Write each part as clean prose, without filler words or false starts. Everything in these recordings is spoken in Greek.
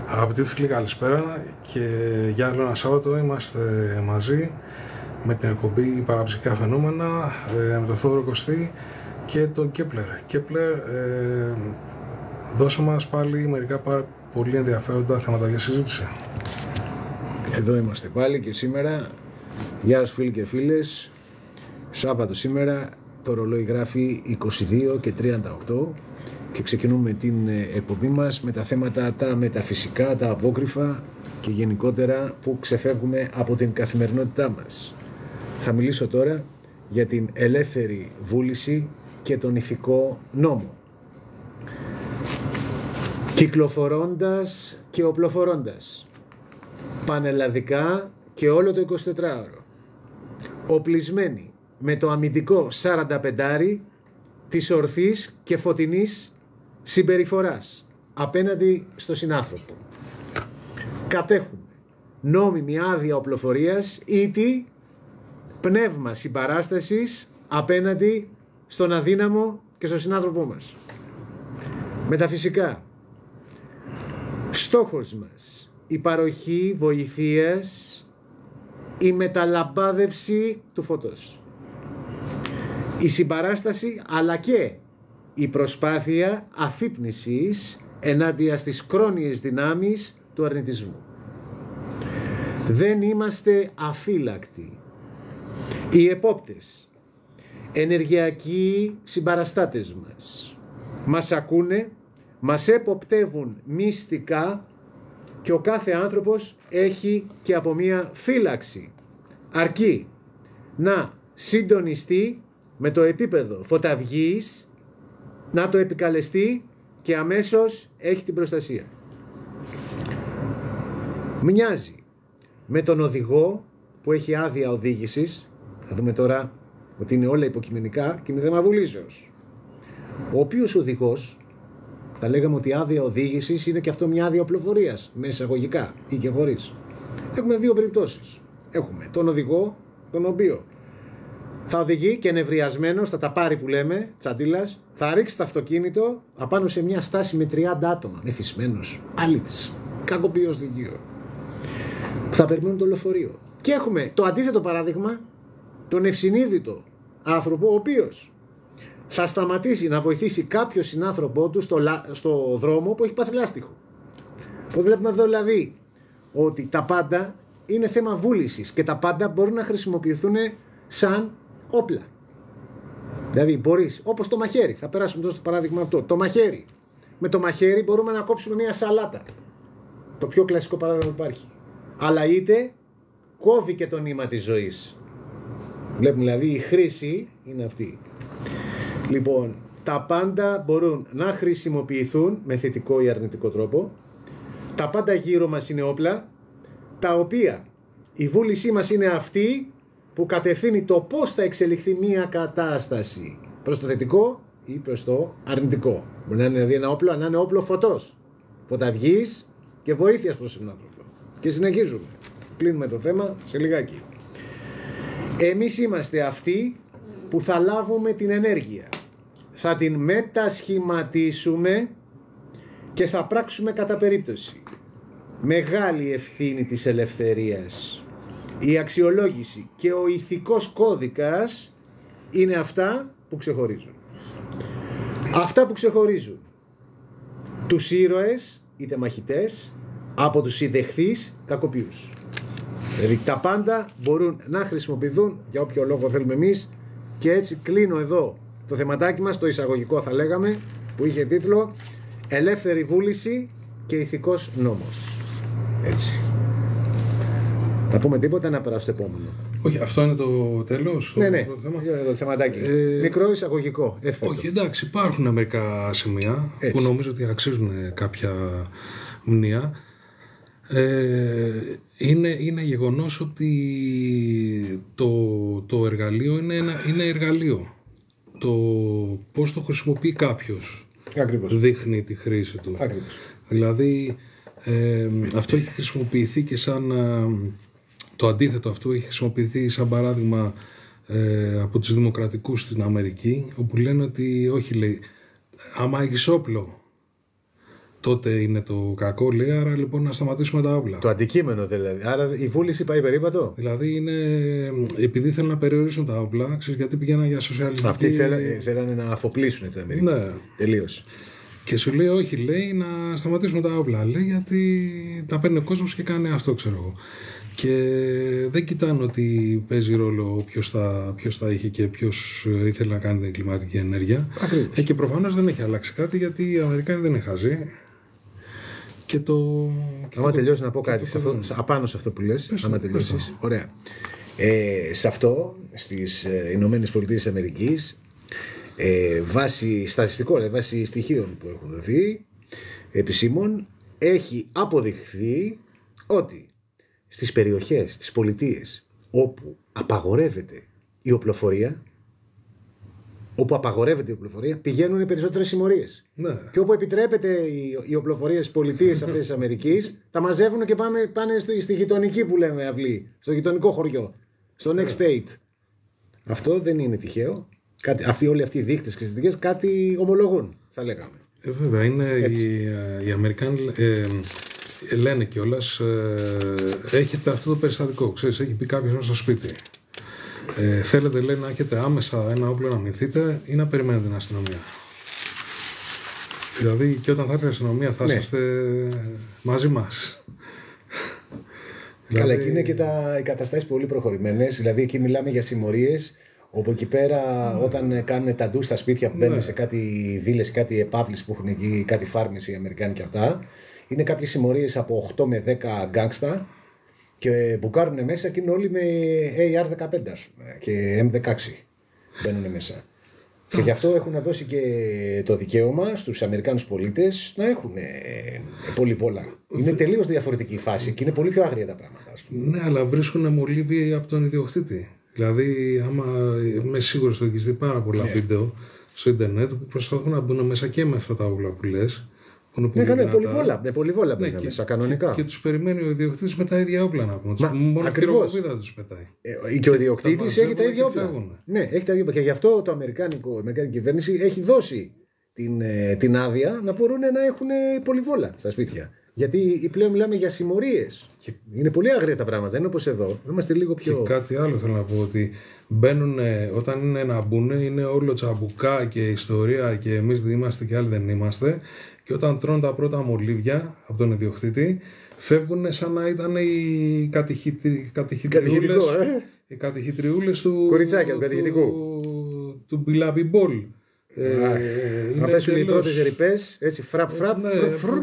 Αγαπητοί φίλοι, καλησπέρα και για άλλο ένα Σάββατο είμαστε μαζί με την εκπομπή Παραψυχικά Φαινόμενα, με τον Θόδωρο Κωστή και τον Κέπλερ. Κέπλερ, δώσε μας πάλι μερικά πάρα πολύ ενδιαφέροντα θέματα για συζήτηση. Εδώ είμαστε πάλι και σήμερα. Γεια σας φίλοι και φίλες. Σάββατο σήμερα, το ρολόι γράφει 22 και 38 και ξεκινούμε την εκπομπή μας με τα θέματα τα μεταφυσικά, τα απόκριφα και γενικότερα που ξεφεύγουμε από την καθημερινότητά μας. Θα μιλήσω τώρα για την ελεύθερη βούληση και τον ηθικό νόμο. Κυκλοφορώντας και οπλοφορώντας, πανελλαδικά και όλο το 24ωρο, οπλισμένοι με το αμυντικό 45 της ορθής και φωτεινής συμπεριφοράς απέναντι στο συνάνθρωπο. Κατέχουμε νόμιμη άδεια οπλοφορίας ή τι πνεύμα συμπαράστασης απέναντι στον αδύναμο και στον συνάνθρωπό μας. Μεταφυσικά, στόχος μας η παροχή βοηθείας, η μεταλαμπάδευση του φωτός, η συμπαράσταση αλλά και η προσπάθεια αφύπνισης ενάντια στις κρόνιες δυνάμεις του αρνητισμού. Δεν είμαστε αφύλακτοι. Οι επόπτες, ενεργειακοί συμπαραστάτες μας ακούνε, μας εποπτεύουν μυστικά και ο κάθε άνθρωπος έχει και από μία φύλαξη. Αρκεί να συντονιστεί με το επίπεδο φωταυγής, να το επικαλεστεί και αμέσως έχει την προστασία. Μοιάζει με τον οδηγό που έχει άδεια οδήγησης. Θα δούμε τώρα ότι είναι όλα υποκειμενικά και είναι θέμα βουλήσεως. Ο οποίος οδηγός, θα λέγαμε ότι η άδεια οδήγησης είναι και αυτό μια άδεια οπλοφορίας, με εισαγωγικά ή και χωρίς. Έχουμε δύο περιπτώσεις. Έχουμε τον οδηγό, τον οποίο θα οδηγεί και νευριασμένος, θα τα πάρει που λέμε, τσαντίλας, θα ρίξει το αυτοκίνητο απάνω σε μια στάση με 30 άτομα, μεθυσμένος, άλυτης, κακοποιός οδηγείο, που θα περιμένουν το λεωφορείο. Και έχουμε το αντίθετο παράδειγμα, τον ευσυνείδητο άνθρωπο, ο οποίος θα σταματήσει να βοηθήσει κάποιο συνάνθρωπό του στο δρόμο που έχει πάθει λάστιχο. Που βλέπουμε εδώ δηλαδή ότι τα πάντα είναι θέμα βούλησης και τα πάντα μπορούν να χρησιμοποιηθούν σαν όπλα. Δηλαδή μπορείς, όπως το μαχαίρι, θα περάσουμε τώρα στο παράδειγμα αυτό, το μαχαίρι. Με το μαχαίρι μπορούμε να κόψουμε μια σαλάτα. Το πιο κλασικό παράδειγμα που υπάρχει. Αλλά είτε κόβει και το νήμα της ζωής. Βλέπουμε δηλαδή η χρήση είναι αυτή. Λοιπόν, τα πάντα μπορούν να χρησιμοποιηθούν με θετικό ή αρνητικό τρόπο. Τα πάντα γύρω μας είναι όπλα, τα οποία η βούλησή μας είναι αυτή που κατευθύνει το πώς θα εξελιχθεί μια κατάσταση προς το θετικό ή προς το αρνητικό. Μπορεί να είναι δηλαδή ένα όπλο, να είναι όπλο φωτός, φωταυγής και βοήθειας προς τον άνθρωπο. Και συνεχίζουμε. Κλείνουμε το θέμα σε λιγάκι. Εμείς είμαστε αυτοί που θα λάβουμε την ενέργεια, θα την μετασχηματίσουμε και θα πράξουμε κατά περίπτωση. Μεγάλη ευθύνη της ελευθερίας, η αξιολόγηση και ο ηθικός κώδικας είναι αυτά που ξεχωρίζουν. Αυτά που ξεχωρίζουν τους ήρωες, είτε μαχητές, από τους ιδεχθείς κακοποιούς. Δηλαδή τα πάντα μπορούν να χρησιμοποιηθούν για όποιο λόγο θέλουμε εμείς. Και έτσι κλείνω εδώ το θεματάκι μας, το εισαγωγικό θα λέγαμε, που είχε τίτλο «Ελεύθερη βούληση και ηθικός νόμος». Έτσι. Θα πούμε τίποτα να περάσω στο επόμενο. Όχι, αυτό είναι το τέλος. Ναι, το θέμα. Το θεματάκι. Μικρό εισαγωγικό. Όχι, εντάξει, υπάρχουν μερικά σημεία έτσι που νομίζω ότι αξίζουν κάποια μνήα. Είναι γεγονός ότι το εργαλείο είναι εργαλείο. Το πώς το χρησιμοποιεί κάποιος Ακριβώς. δείχνει τη χρήση του. Ακριβώς. Δηλαδή αυτό έχει χρησιμοποιηθεί και σαν το αντίθετο αυτού έχει χρησιμοποιηθεί σαν παράδειγμα από τους δημοκρατικούς στην Αμερική, όπου λένε ότι όχι, λέει, άμα έχεις όπλο τότε είναι το κακό, λέει, άρα λοιπόν να σταματήσουμε τα όπλα. Το αντικείμενο δηλαδή. Άρα η βούληση πάει περίπατο. Δηλαδή είναι, επειδή θέλουν να περιορίσουν τα όπλα, ξέρεις, γιατί πηγαίναν για σοσιαλιστική... Αυτοί θέλανε να αφοπλίσουν την Αμερική. Ναι. Τελείως. Και σου λέει, όχι, λέει, να σταματήσουμε τα όπλα. Λέει, γιατί τα παίρνει ο κόσμος και κάνει αυτό, ξέρω εγώ. Και δεν κοιτάνε ότι παίζει ρόλο ποιος θα είχε και ποιος ήθελε να κάνει την κλιματική ενέργεια. Και προφανώς δεν έχει αλλάξει κάτι, γιατί οι Αμερικάνοι δεν είναι χαζοί. Άμα τελειώσει να πω κάτι απάνω σε αυτό που λες, άμα τελειώσεις. Ωραία. Σε αυτό, στις Ηνωμένες Πολιτείες της Αμερικής, βάσει στατιστικών, βάσει στοιχείων που έχουν δοθεί επισήμων, έχει αποδειχθεί ότι στις περιοχές, στις πολιτείες όπου απαγορεύεται η οπλοφορία, πηγαίνουν περισσότερες συμμορίες. Ναι. Και όπου επιτρέπεται η οπλοφορία στις πολιτείες αυτές της Αμερικής, τα μαζεύουν και πάνε στη γειτονική που λέμε αυλή, στο γειτονικό χωριό, στο next state. Αυτό δεν είναι τυχαίο. Όλοι αυτοί οι δείκτες και στατιστικές κάτι ομολογούν, θα λέγαμε. Βέβαια, οι Αμερικάνοι λένε κιόλας, έχετε αυτό το περιστατικό. Ξέρεις, έχει πει κάποιος μέσα στο σπίτι. Θέλετε, λέει, να έχετε άμεσα ένα όπλο να αμυνθείτε ή να περιμένετε την αστυνομία. Δηλαδή, και όταν θα έρθει η αστυνομία θα είσαστε μαζί μας. Καλά, εκεί είναι και οι καταστάσεις πολύ προχωρημένες. Δηλαδή, εκεί μιλάμε για συμμορίες. Όπου εκεί πέρα, όταν κάνουν ταντού στα σπίτια που μπαίνουν σε κάτι βίλες, κάτι επάβλεις που έχουν εκεί, κάτι φάρμες οι Αμερικάνοι και αυτά, είναι κάποιες συμμορίες από 8 με 10 γκάγκστα και μπουκάρουν μέσα και είναι όλοι με AR-15 και M16 μπαίνουν μέσα. Και γι' αυτό έχουν δώσει και το δικαίωμα στους Αμερικάνους πολίτες να έχουν πολυβόλα. Είναι τελείως διαφορετική η φάση και είναι πολύ πιο άγρια τα πράγματα. Ναι, αλλά βρίσκουν μολύβι από τον ιδιοκτήτη. Δηλαδή, άμα είμαι σίγουρος ότι έχεις δει πάρα πολλά βίντεο στο Ιντερνετ που προσπαθούν να μπουν μέσα και με αυτά τα όπλα που λες. Ναι, με πολυβόλα μπαίνουν μέσα, κανονικά. Και τους περιμένει ο ιδιοκτήτης με τα ίδια όπλα να πούμε. Μόνο χειροκοπίδα τους πετάει. Και ο ιδιοκτήτης έχει τα ίδια όπλα. Ναι, έχει τα ίδια όπλα. Και γι' αυτό η Αμερικάνικη κυβέρνηση έχει δώσει την άδεια να μπορούν να έχουν πολυβόλα στα σπίτια. Γιατί πλέον μιλάμε για συμμορίες. Είναι πολύ άγρια τα πράγματα. Δεν είναι όπως εδώ. Είμαστε λίγο πιο. Και κάτι άλλο θέλω να πω. Ότι μπαίνουν, όταν είναι να μπουν, είναι όλο τσαμπουκά και ιστορία και εμείς δεν είμαστε και άλλοι δεν είμαστε. Και όταν τρώνε τα πρώτα μολύβια από τον ιδιοκτήτη, φεύγουν σαν να ήταν οι κατηχητριούλες του. Κοριτσάκια του κατηχητικού. Του Μπιλαμπιμπόλ. Να πέσουν οι πρώτες ρηπές, έτσι φραπ.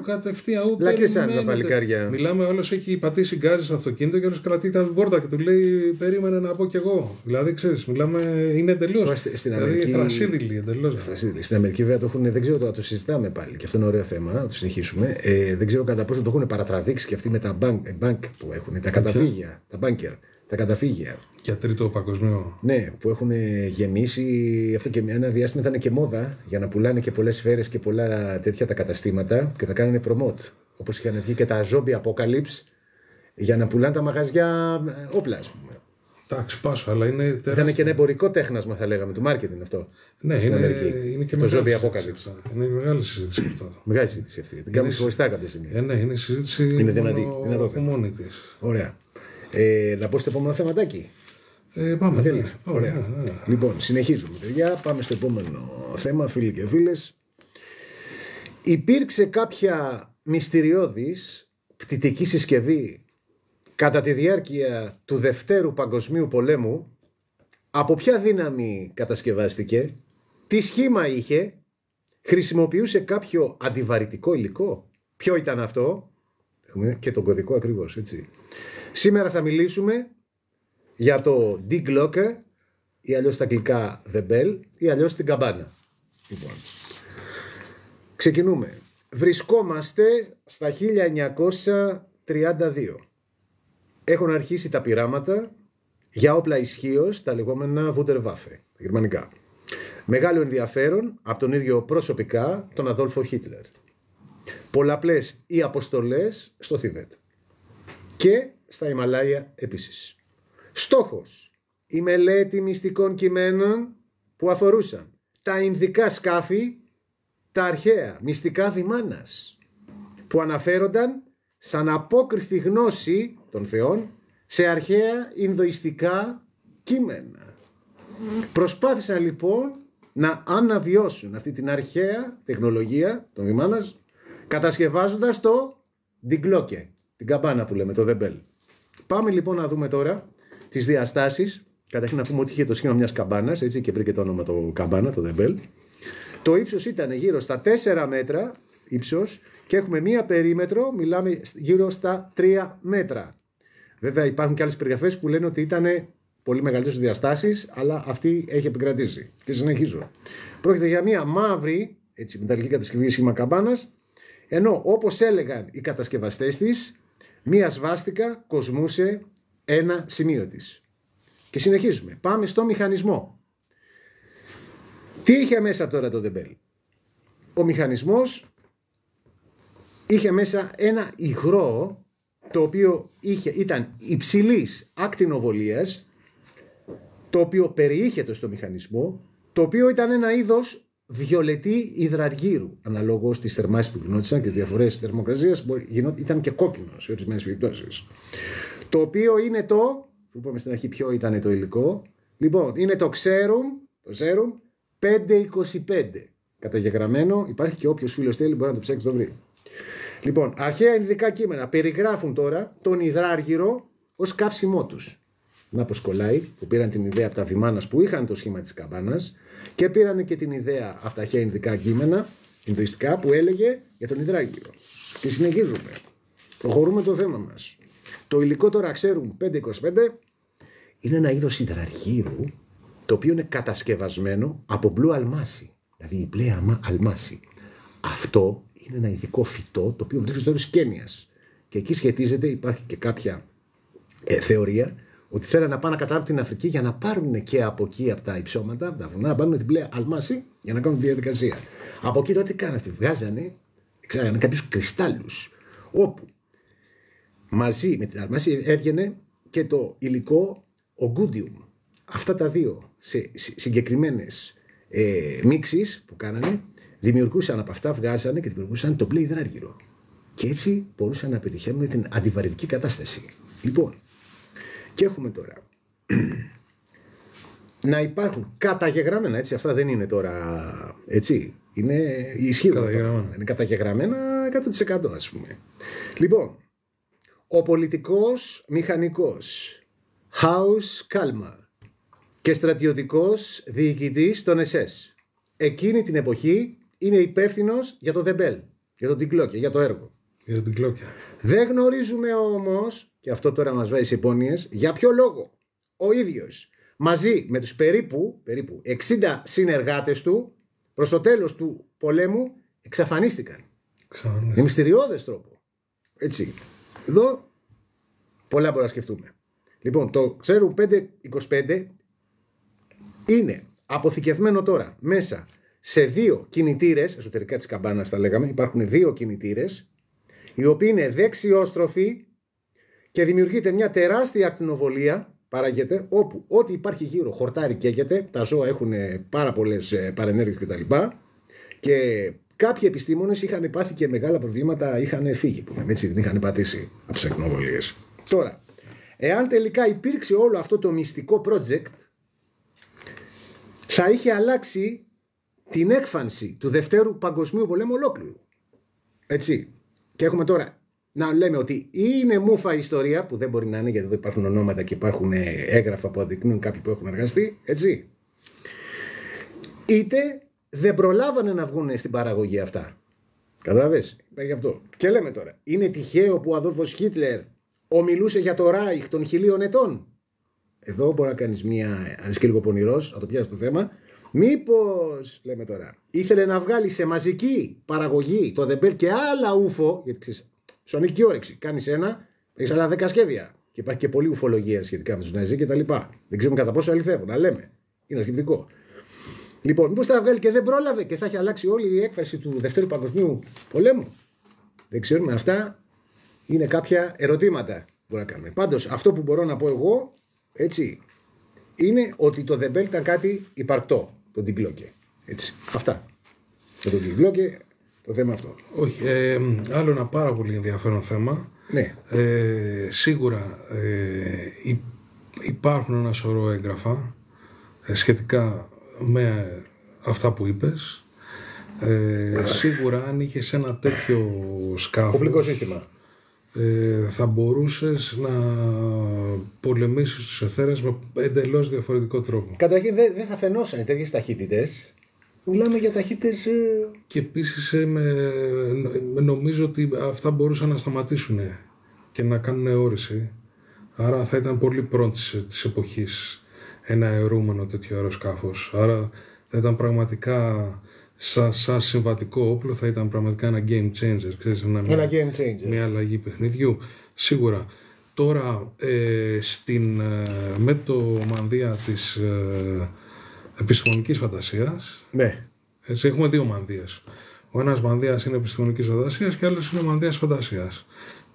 Κατευθείαν. Λακίσαν τα παλικάρια. Μιλάμε, όλος έχει πατήσει γκάζι στο αυτοκίνητο και όλος κρατεί τα πόρτα και του λέει: περίμενε να πω κι εγώ. Δηλαδή, ξέρεις, μιλάμε, είναι εντελώς. Δηλαδή, θρασίδηλοι εντελώς. Στην Αμερική, βέβαια, το έχουν, δεν ξέρω, το συζητάμε πάλι και αυτό είναι ωραίο θέμα, να το συνεχίσουμε. Δεν ξέρω κατά πόσο το έχουν παρατραβήξει και αυτοί με τα bank που έχουν, τα καταφύγια, τα bunker. Τα καταφύγια. Για τρίτο παγκοσμίο. Ναι, που έχουν γεμίσει. Αυτό και ένα διάστημα ήταν και μόδα για να πουλάνε και πολλές σφαίρες και πολλά τέτοια τα καταστήματα και θα κάνανε promote. Όπως είχαν βγει και τα zombie apocalypse για να πουλάνε τα μαγαζιά όπλα, ας πούμε. Εντάξει, πάσο, αλλά είναι τεράστιο. Ήταν και ένα εμπορικό τέχνασμα, θα λέγαμε, του marketing αυτό. Ναι, στην Αμερική. Είναι και το zombie apocalypse. Είναι μεγάλη συζήτηση αυτό. Μεγάλη συζήτηση αυτή. Την κάνουμε χωριστά κάποια στιγμή. Ναι, είναι συζήτηση. Είναι δυνατή. Μόνη της. Ωραία. Να πω στο επόμενο θεματάκι. Πάμε. Ωραία. Ναι. Λοιπόν, συνεχίζουμε, παιδιά. Πάμε στο επόμενο θέμα, φίλοι και φίλες. Υπήρξε κάποια μυστηριώδης πτυτική συσκευή κατά τη διάρκεια του Δευτέρου Παγκοσμίου Πολέμου. Από ποια δύναμη κατασκευάστηκε, τι σχήμα είχε, χρησιμοποιούσε κάποιο αντιβαρυτικό υλικό. Ποιο ήταν αυτό? Έχουμε και τον κωδικό ακριβώς, έτσι. Σήμερα θα μιλήσουμε για το Die Glocke ή αλλιώς στα αγγλικά The Bell ή αλλιώς την καμπάνα. Λοιπόν, ξεκινούμε. Βρισκόμαστε στα 1932. Έχουν αρχίσει τα πειράματα για όπλα ισχύως, τα λεγόμενα Wunderwaffe, τα γερμανικά. Μεγάλο ενδιαφέρον από τον ίδιο προσωπικά τον Αδόλφο Χίτλερ. Πολλαπλές οι αποστολές στο Θιβέτ και στα Ιμαλάια επίσης. Στόχος, η μελέτη μυστικών κειμένων που αφορούσαν τα Ινδικά σκάφη, τα αρχαία μυστικά βιμάνας που αναφέρονταν σαν απόκριφη γνώση των θεών σε αρχαία ινδοιστικά κείμενα. Προσπάθησαν λοιπόν να αναβιώσουν αυτή την αρχαία τεχνολογία των Βιμάνας, κατασκευάζοντας το ντιγκλόκε, την καμπάνα που λέμε, το δεμπέλ. Πάμε λοιπόν να δούμε τώρα τις διαστάσεις. Καταρχήν να πούμε ότι είχε το σχήμα μιας καμπάνας, έτσι, και βρήκε το όνομα το καμπάνα, το δεμπέλ. Το ύψος ήταν γύρω στα 4 μέτρα ύψος και έχουμε μία περίμετρο, μιλάμε γύρω στα 3 μέτρα. Βέβαια υπάρχουν και άλλες περιγραφές που λένε ότι ήταν πολύ μεγαλύτερες διαστάσεις, αλλά αυτή έχει επικρατήσει. Και συνεχίζω. Πρόκειται για μία μαύρη, έτσι, μεταλλική κατασκευή σχήμα καμπάνας, ενώ όπως έλεγαν οι κατασκευαστές της, μία σβάστηκα κοσμούσε ένα σημείο της. Και συνεχίζουμε. Πάμε στο μηχανισμό. Τι είχε μέσα τώρα το δεμπέλ? Ο μηχανισμός είχε μέσα ένα υγρό, το οποίο ήταν υψηλής ακτινοβολίας, το οποίο περιείχεται στο μηχανισμό, το οποίο ήταν ένα είδος βιολετή υδραργύρου, αναλόγως στις θερμάσεις που γινόντουσαν και στις διαφορές θερμοκρασίας, ήταν και κόκκινο σε ορισμένες περιπτώσεις. Το οποίο είναι το, που είπαμε στην αρχή ποιο ήταν το υλικό, λοιπόν, είναι το Xerum 525. Καταγεγραμμένο, υπάρχει και όποιος φίλος θέλει μπορεί να το ψάξει, το βρει. Λοιπόν, αρχαία ινδικά κείμενα περιγράφουν τώρα τον υδράργυρο ως καύσιμό τους. Να πως κολλάει, που πήραν την ιδέα από τα Βιμάνας που είχαν το σχήμα της καμπάνας και πήραν και την ιδέα από τα αρχαία ινδικά κείμενα, ινδουιστικά, που έλεγε για τον υδράργυρο. Και συνεχίζουμε. Προχωρούμε το θέμα μας. Το υλικό τώρα Xerum 525 είναι ένα είδος υδραργύρου, το οποίο είναι κατασκευασμένο από μπλου αλμάσι, δηλαδή η μπλε αλμάσι. Αυτό είναι ένα ειδικό φυτό το οποίο βρίσκεται στο όρος Κένιας. Και εκεί σχετίζεται, υπάρχει και κάποια θεωρία, ότι θέλουν να πάνε να κατάβουν την Αφρική για να πάρουν και από εκεί, από τα υψώματα, από τα βουνά, να πάρουν την μπλε αλμάσι για να κάνουν τη διαδικασία. Από εκεί τότε τι κάνανε αυτοί? Εξάγανε κάποιους κρυστάλλους, όπου μαζί με την αλμάσι έβγαινε και το υλικό ογκούντιουμ. Αυτά τα δύο σε συγκεκριμένες μίξεις που κάνανε, δημιουργούσαν από αυτά, βγάζανε και δημιουργούσαν το μπλε υδράργυρο. Και έτσι μπορούσαν να πετυχαίνουν την αντιβαρυτική κατάσταση. Λοιπόν, και έχουμε τώρα να υπάρχουν καταγεγραμμένα, έτσι, αυτά δεν είναι τώρα, έτσι, είναι ισχύουν. Είναι καταγεγραμμένα 100%, ας πούμε. Λοιπόν, ο πολιτικός μηχανικός House Kalmar και στρατιωτικός διοικητής των SS εκείνη την εποχή είναι υπεύθυνος για το δεμπέλ, για τον τιγκλόκια, για το έργο. Για τον τιγκλόκια. Δεν γνωρίζουμε όμως, και αυτό τώρα μας βάζει σε υπόνοιες, για ποιο λόγο ο ίδιος μαζί με τους περίπου 60 συνεργάτες του προς το τέλος του πολέμου εξαφανίστηκαν. Με μυστηριώδες τρόπο. Έτσι. Εδώ πολλά μπορούμε να σκεφτούμε. Λοιπόν, το Xerum 525 είναι αποθηκευμένο τώρα μέσα σε 2 κινητήρες, εσωτερικά της καμπάνας τα λέγαμε, υπάρχουν 2 κινητήρες, οι οποίοι είναι δεξιόστροφοι και δημιουργείται μια τεράστια ακτινοβολία, παράγεται, όπου ό,τι υπάρχει γύρω χορτάρι καίγεται, τα ζώα έχουν πάρα πολλές παρενέργειες κτλ. Και κάποιοι επιστήμονες είχαν πάθει και μεγάλα προβλήματα, είχαν φύγει, που λέμε, έτσι, δεν είχαν πατήσει από τις ακτινοβολίες. Τώρα, εάν τελικά υπήρξε όλο αυτό το μυστικό project, θα είχε αλλάξει την έκφανση του Δευτέρου Παγκοσμίου Πολέμου ολόκληρου. Έτσι. Και έχουμε τώρα να λέμε ότι είναι μούφα ιστορία, που δεν μπορεί να είναι, γιατί εδώ υπάρχουν ονόματα και υπάρχουν έγγραφα που αδεικνύουν κάποιοι που έχουν εργαστεί, έτσι. Είτε δεν προλάβανε να βγουν στην παραγωγή αυτά. Καταλαβες, υπάρχει αυτό. Και λέμε τώρα, είναι τυχαίο που ο Αδόλφος Χίτλερ ομιλούσε για το Ράιχ των 1000 ετών? Εδώ μπορεί να κάνεις μία, αν είσαι και λίγο πονηρός, να το πιάσεις το θέμα. Μήπως, λέμε τώρα, ήθελε να βγάλει σε μαζική παραγωγή το δεμπέλ και άλλα ούφο, γιατί ξέρεις, σου ανήκει η όρεξη. Κάνεις ένα, έχεις άλλα 10 σχέδια. Και υπάρχει και πολλή ουφολογία σχετικά με τους Ναζί και τα λοιπά. Δεν ξέρουμε κατά πόσο αληθεύουν, αλλά λέμε. Είναι σκεπτικό. Λοιπόν, μήπως θα βγάλει και δεν πρόλαβε και θα έχει αλλάξει όλη η έκφραση του Δευτέρου Παγκοσμίου Πολέμου? Δεν ξέρουμε. Αυτά είναι κάποια ερωτήματα που μπορούμε να κάνουμε. Πάντως, αυτό που μπορώ να πω εγώ, έτσι, είναι ότι το δεμπέλ ήταν κάτι υπαρκτό, το τιγκλόκε. Έτσι. Αυτά. Και το τιγκλόκε το θέμα αυτό. Όχι, άλλο ένα πάρα πολύ ενδιαφέρον θέμα. Ναι. Σίγουρα υπάρχουν ένα σωρό έγγραφα σχετικά με αυτά που είπες. Σίγουρα αν είχες ένα τέτοιο σκάφος, Οπλικό σύστημα, θα μπορούσες να πολεμήσεις τους εθέρες με εντελώς διαφορετικό τρόπο. Καταρχήν δεν θα φαινόσαν τέτοιες ταχύτητες. Μιλάμε για ταχύτητες. Και επίσης νομίζω ότι αυτά μπορούσαν να σταματήσουν και να κάνουν όρηση. Άρα θα ήταν πολύ πρώτη της εποχής ένα αερούμενο τέτοιο αεροσκάφος. Άρα θα ήταν πραγματικά σαν συμβατικό όπλο, θα ήταν πραγματικά ένα game changer. Ξέρεις, Ένα game changer. μια αλλαγή παιχνιδιού. Σίγουρα. Τώρα με το μανδύα της επιστημονικής φαντασίας, Ναι. έτσι, έχουμε δύο μανδύες. Ο ένας μανδύας είναι επιστημονικής φαντασίας και άλλος είναι μανδύας φαντασίας.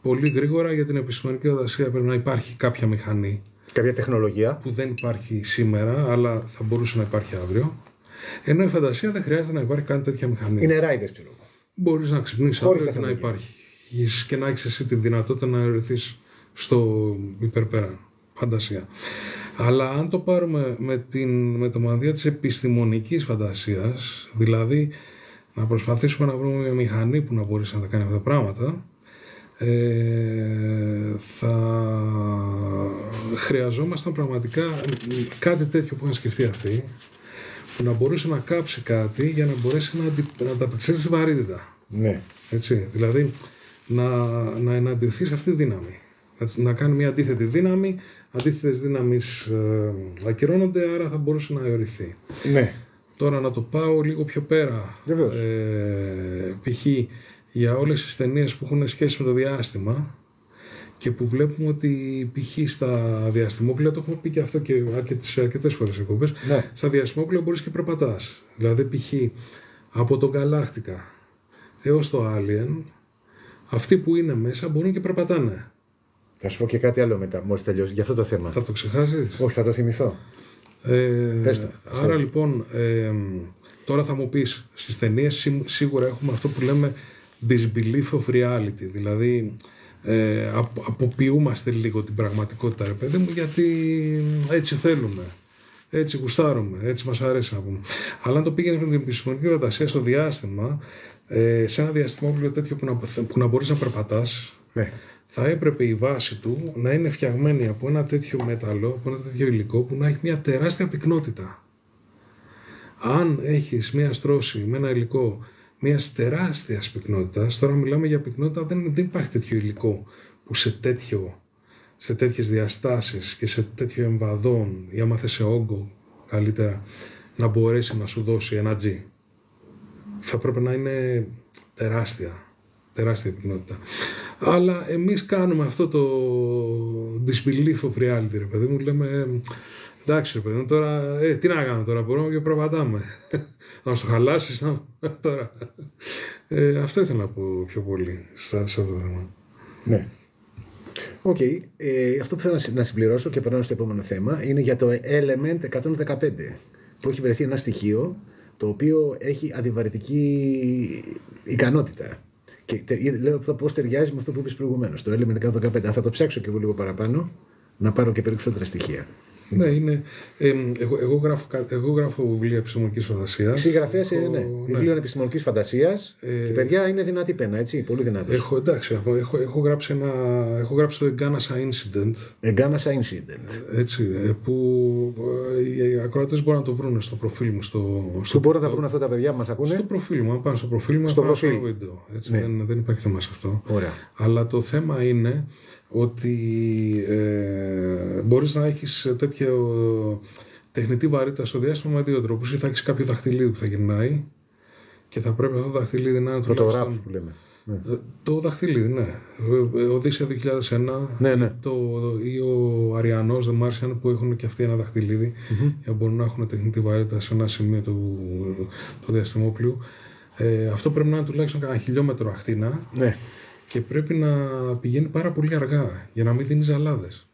Πολύ γρήγορα για την επιστημονική φαντασία πρέπει να υπάρχει κάποια μηχανή Κάποια τεχνολογία. που δεν υπάρχει σήμερα, αλλά θα μπορούσε να υπάρχει αύριο. Ενώ η φαντασία δεν χρειάζεται να υπάρχει καν τέτοια μηχανή. Είναι riders, ξέρω. Μπορείς να ξυπνήσεις Χωρίς αύριο και να τεχνολογία. υπάρχει και να έχεις εσύ τη δυνατότητα να ερωθείς στο υπερπέρα φαντασία. Αλλά αν το πάρουμε με το μανδύα της επιστημονικής φαντασίας, δηλαδή να προσπαθήσουμε να βρούμε μια μηχανή που να μπορέσει να τα κάνει αυτά τα πράγματα, θα χρειαζόμασταν πραγματικά κάτι τέτοιο που είχαν σκεφτεί αυτοί, που να μπορούσε να κάψει κάτι για να μπορέσει να ανταπεξέλθει στη βαρύτητα. Ναι. Έτσι, δηλαδή να εναντιωθεί σε αυτή τη δύναμη. Να κάνει μια αντίθετη δύναμη, αντίθετες δύναμεις ακυρώνονται, άρα θα μπορούσε να αιωρηθεί. Ναι. Τώρα να το πάω λίγο πιο πέρα. Βεβαίως. Π.χ. για όλες τις ταινίες που έχουν σχέση με το διάστημα και που βλέπουμε ότι π.χ. στα διαστημόπλια, το έχουμε πει και αυτό και αρκετές φορές εκπομπές, Ναι. στα διαστημόπλια μπορείς και περπατάς. Δηλαδή π.χ. από τον Galactica έως το Alien, αυτοί που είναι μέσα μπορούν και περπατάνε. Θα σου πω και κάτι άλλο μετά, μόλις τελειώσει, για αυτό το θέμα. Θα το ξεχάσεις? Όχι, θα το θυμηθώ. Πες το. Άρα λοιπόν, τώρα θα μου πεις, στις ταινίες σίγουρα έχουμε αυτό που λέμε disbelief of reality, δηλαδή αποποιούμαστε λίγο την πραγματικότητα, ρε παιδί μου, γιατί έτσι θέλουμε, έτσι γουστάρουμε, έτσι μας αρέσει να πούμε. Αλλά αν το πήγαινες με την επιστημονική φαντασία στο διάστημα, σε ένα διαστημόπλαιο τέτοιο που να μπορείς να περπατάς, Ναι. θα έπρεπε η βάση του να είναι φτιαγμένη από ένα τέτοιο μέταλλο, από ένα τέτοιο υλικό που να έχει μια τεράστια πυκνότητα. Αν έχεις μια στρώση με ένα υλικό μια τεράστια πυκνότητα, τώρα μιλάμε για πυκνότητα, δεν υπάρχει τέτοιο υλικό που σε τέτοιες διαστάσεις και σε τέτοιο εμβαδόν, ή άμα θες σε όγκο καλύτερα, να μπορέσει να σου δώσει ένα G. Θα πρέπει να είναι τεράστια πυκνότητα. Αλλά εμείς κάνουμε αυτό το disbelief of reality, ρε παιδί μου, λέμε εντάξει ρε παιδί μου, τώρα τι να κάνουμε τώρα, μπορούμε και προβατάμε. Να μας το χαλάσεις τώρα. Αυτό ήθελα να πω πιο πολύ σε αυτό το θέμα. Ναι. Οκ. Αυτό που θέλω να συμπληρώσω και περνάω στο επόμενο θέμα είναι για το Element 115, που έχει βρεθεί ένα στοιχείο το οποίο έχει αντιβαρυτική ικανότητα. Και λέω πώς ταιριάζει με αυτό που είπες προηγουμένως, το Element 115. Θα το ψάξω και εγώ λίγο παραπάνω, να πάρω και περισσότερα στοιχεία. Ναι, είναι. Εγώ γράφω βιβλία επιστημονικής φαντασίας. Συγγραφέας είναι, ναι. Βιβλίο επιστημονικής φαντασίας. Και παιδιά είναι δυνατή πένα, έτσι. Πολύ δυνατή. Έχω γράψει το Eganasa Incident. Eganasa Incident. Έτσι, που οι ακροατές μπορούν να το βρουν στο προφίλ μου. Πού μπορούν να τα βρουν αυτά τα παιδιά που μας ακούνε? Στο προφίλ μου. Αν πάνε στο προφίλ μου, στο προφίλ. Βίντεο. Έτσι, ναι. δεν υπάρχει θέμα σε αυτό. Ωραία. Αλλά το θέμα είναι ότι μπορείς να έχεις τέτοια τεχνητή βαρύτητα στο διάστημα με δύο τρόπους. Ή θα έχεις κάποιο δαχτυλίδι που θα γυρνάει και θα πρέπει αυτό το δαχτυλίδι να είναι φωτογράφος που λέμε. Το δαχτυλίδι, ναι. Οδύσσεια 2001 ναι. Ή ο Αριανός, The Martian, που έχουν και αυτοί ένα δαχτυλίδι για να μπορούν να έχουν τεχνητή βαρύτητα σε ένα σημείο του διαστημόπλοιου. Αυτό πρέπει να είναι τουλάχιστον κανένα χιλιόμετρο ακτίνα. Ναι. Και πρέπει να πηγαίνει πάρα πολύ αργά για να μην δίνει ζαλάδες.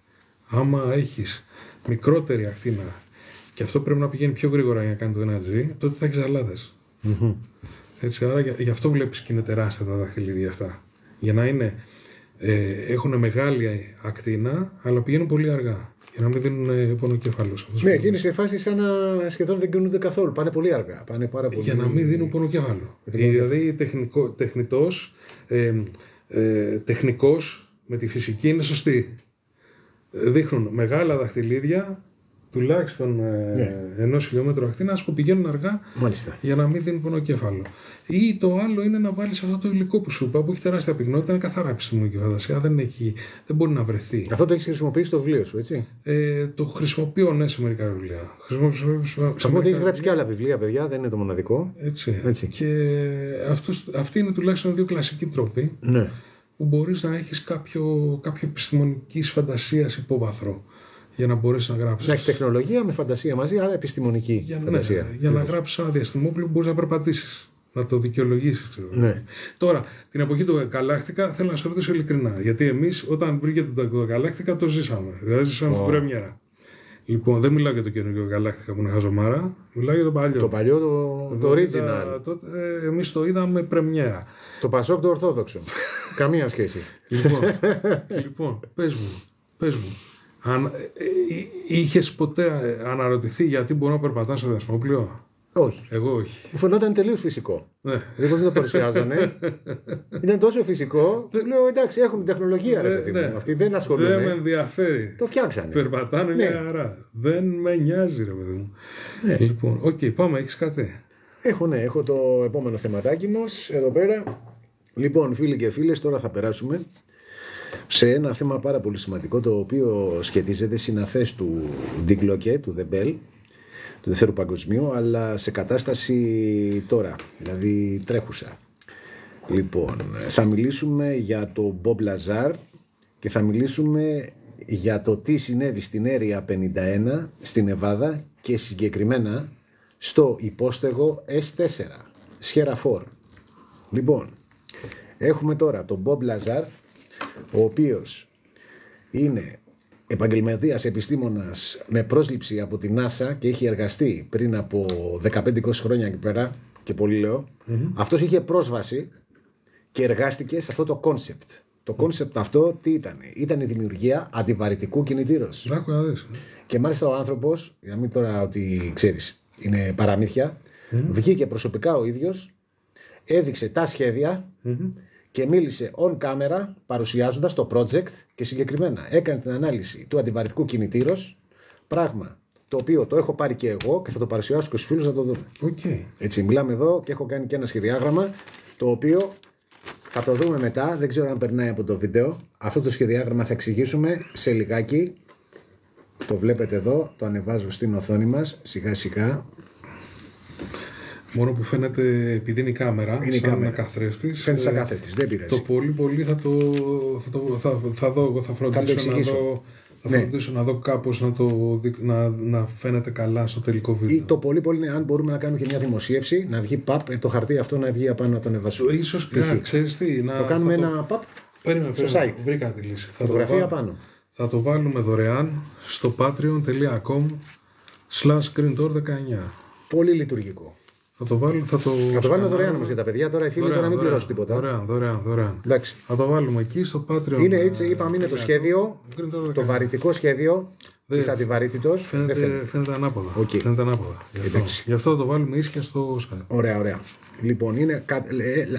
Άμα έχεις μικρότερη ακτίνα και αυτό πρέπει να πηγαίνει πιο γρήγορα για να κάνει το 1G, τότε θα έχεις ζαλάδες. Έτσι, άρα γι' αυτό βλέπεις και είναι τεράστια τα δαχτυλίδια αυτά. Για να είναι, έχουν μεγάλη ακτίνα, αλλά πηγαίνουν πολύ αργά. Για να μην δίνουν πονοκέφαλος. Ναι, και είναι σε φάση σαν να σχεδόν δεν κινούνται καθόλου. Πάνε πολύ αργά. Πάνε πάρα πολύ... Για να μην δίνουν πονοκέφαλο. Δηλαδή τεχνικός με τη φυσική είναι σωστή. Δείχνουν μεγάλα δαχτυλίδια, τουλάχιστον 1 χιλιόμετρο ακτίνας, που πηγαίνουν αργά. Μάλιστα. Για να μην δίνουν πονοκέφαλο. Ή το άλλο είναι να βάλεις αυτό το υλικό που σου είπα, που έχει τεράστια πυκνότητα, είναι καθαρά επιστημονική φαντασία, δεν μπορεί να βρεθεί. Αυτό το έχεις χρησιμοποιήσει στο βιβλίο σου, έτσι? Το χρησιμοποιώ, ναι, σε μερικά βιβλία. Θα πω ότι έχεις γράψει και άλλα βιβλία, παιδιά, δεν είναι το μοναδικό. Έτσι. Και αυτοί είναι τουλάχιστον 2 κλασικοί τρόποι, ναι, που μπορείς να έχεις κάποιο επιστημονικής φαντασίας υπόβαθρο για να μπορέσεις να γράψεις. Να έχεις τεχνολογία με φαντασία μαζί, άρα επιστημονική φαντασία. Για να γράψεις ένα διαστημόπλαιο που μπορείς να περπατήσεις, να το δικαιολογήσεις. Ναι. Τώρα, την εποχή του Γαλάκτικα, θέλω να σε ρωτήσω ειλικρινά. Γιατί εμείς, όταν βρήκε το Γαλάκτικα, το ζήσαμε. Δηλαδή, ζήσαμε την πρεμιέρα. Λοιπόν, δεν μιλάω για το καινούργιο Γαλάκτικα που είναι χαζομάρα, μιλάω για το παλιό. Το παλιό, το original. Τότε εμείς το είδαμε πρεμιέρα. Το Πασόκ το Ορθόδοξο. Καμία σχέση. Λοιπόν, πες μου. Είχες ποτέ αναρωτηθεί γιατί μπορώ να περπατάω στο διαστημόπλαιο? Όχι. Εγώ όχι. Μου φαινόταν τελείως φυσικό. Ναι. Δεν το παρουσιάζανε. Ήταν τόσο φυσικό. Λέω εντάξει, έχουν τεχνολογία, ρε παιδί μου. Αυτοί δεν ασχολούνται. Δεν με ενδιαφέρει. Το φτιάξανε. Περπατάνε μια χαρά. Δεν με νοιάζει, ρε παιδί μου. Ναι. Λοιπόν, πάμε, έχεις κάτι? Έχω το επόμενο θεματάκι μας εδώ πέρα. Λοιπόν, φίλοι και φίλες, τώρα θα περάσουμε σε ένα θέμα πάρα πολύ σημαντικό, το οποίο σχετίζεται συναφές του Ντιγκλοκέ, του Δεμπέλ, του Δευτέρου Παγκοσμίου, αλλά σε κατάσταση τώρα, δηλαδή τρέχουσα. Λοιπόν, θα μιλήσουμε για το Μπομπ Λαζάρ και θα μιλήσουμε για το τι συνέβη στην Area 51 στην Νεβάδα και συγκεκριμένα στο υπόστεγο S4, Sierra 4. Λοιπόν, έχουμε τώρα τον Μπομπ Λαζάρ, ο οποίος είναι επαγγελματίας επιστήμονας με πρόσληψη από την NASA και έχει εργαστεί πριν από 15-20 χρόνια εκεί πέρα, και πολύ λέω. Αυτός είχε πρόσβαση και εργάστηκε σε αυτό το κόνσεπτ. Το κόνσεπτ αυτό τι ήταν? Ήταν η δημιουργία αντιβαρυτικού κινητήρος. Και μάλιστα ο άνθρωπος, για να μην τώρα ότι ξέρεις είναι παραμύθια, βγήκε προσωπικά ο ίδιος, έδειξε τα σχέδια και μίλησε on camera παρουσιάζοντας το project και συγκεκριμένα έκανε την ανάλυση του αντιβαρυτικού κινητήρος, πράγμα το οποίο το έχω πάρει και εγώ και θα το παρουσιάσω και στους φίλους να το δούμε. Έτσι, μιλάμε εδώ και έχω κάνει και ένα σχεδιάγραμμα το οποίο θα το δούμε μετά, δεν ξέρω αν περνάει από το βίντεο. Αυτό το σχεδιάγραμμα θα εξηγήσουμε σε λιγάκι. Το βλέπετε εδώ, το ανεβάζω στην οθόνη μας σιγά σιγά. Μόνο που φαίνεται, επειδή είναι η κάμερα, είναι σαν ένα καθρέφτης. Φαίνεται σαν καθρέφτης, δεν πειράζει. Το πολύ θα δω, εγώ θα φροντίσω να δω κάπως να φαίνεται καλά στο τελικό βίντεο. Ή το πολύ είναι αν μπορούμε να κάνουμε και μια δημοσίευση, να βγει το χαρτί αυτό να βγει απάνω να το ανεβάσουμε. Ίσως, ξέρεις τι, το κάνουμε ένα στο site. Βρήκα τη λύση. Φωτογραφία απάνω. Θα το βάλουμε δωρεάν στο patreon.com/greentor19. Πολύ λειτουργικό. Θα το βάλουμε δωρεάν όμως για τα παιδιά. Τώρα οι φίλοι τώρα μην πληρώσουν τίποτα. Δωρεάν. Εντάξει. Θα το βάλουμε εκεί στο Patreon. Είναι έτσι, είπαμε, είναι το σχέδιο. Το βαρυτικό σχέδιο της αντιβαρύτητος. Φαίνεται ανάποδα. Φαίνεται ανάποδα. Γι' αυτό θα το βάλουμε ίσια στο Skype. Ωραία. Λοιπόν,